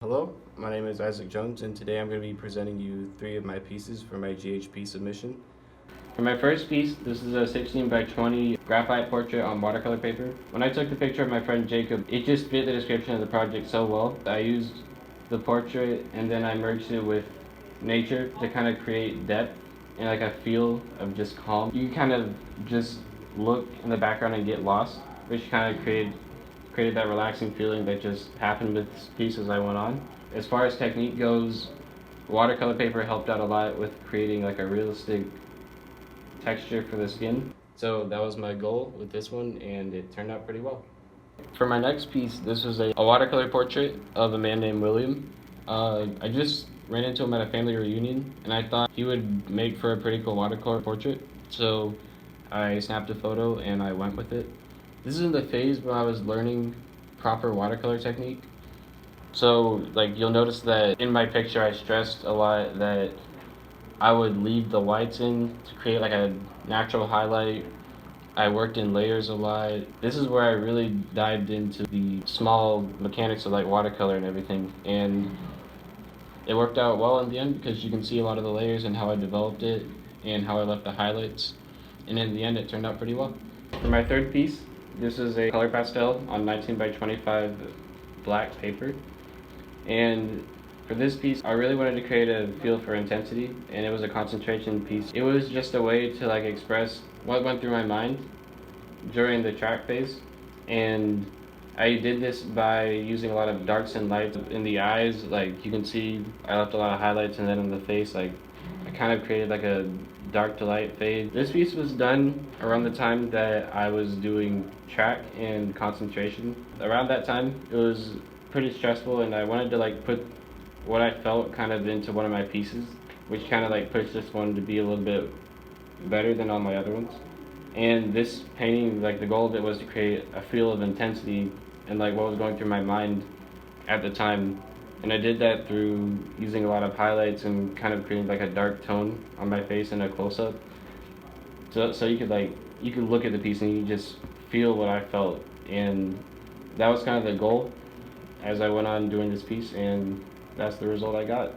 Hello, my name is Isaac Jones, and today I'm going to be presenting you 3 of my pieces for my GHP submission. For my first piece, this is a 16 by 20 graphite portrait on watercolor paper. When I took the picture of my friend Jacob, it just fit the description of the project so well. I used the portrait and then I merged it with nature to kind of create depth and like a feel of just calm. You kind of just look in the background and get lost, which kind of created that relaxing feeling that just happened with this piece as I went on. As far as technique goes, watercolor paper helped out a lot with creating like a realistic texture for the skin. So that was my goal with this one, and it turned out pretty well. For my next piece, this was a watercolor portrait of a man named William. I just ran into him at a family reunion, and I thought he would make for a pretty cool watercolor portrait. So I snapped a photo and I went with it. This is in the phase when I was learning proper watercolor technique. So like you'll notice that in my picture I stressed a lot that I would leave the whites in to create like a natural highlight. I worked in layers a lot. This is where I really dived into the small mechanics of like watercolor and everything, and it worked out well in the end because you can see a lot of the layers and how I developed it and how I left the highlights, and in the end it turned out pretty well. For my third piece, this is a color pastel on 19 by 25 black paper, and for this piece I really wanted to create a feel for intensity, and it was a concentration piece. It was just a way to like express what went through my mind during the track phase, and I did this by using a lot of darks and lights in the eyes. Like you can see I left a lot of highlights, and then in the face like I kind of created like a dark to light fade. This piece was done around the time that I was doing track and concentration. Around that time it was pretty stressful, and I wanted to like put what I felt kind of into one of my pieces, which kind of like pushed this one to be a little bit better than all my other ones. And this painting, like the goal of it was to create a feel of intensity and like what was going through my mind at the time. And I did that through using a lot of highlights and kind of creating like a dark tone on my face in a close-up. So you could look at the piece and you just feel what I felt. And that was kind of the goal as I went on doing this piece, and that's the result I got.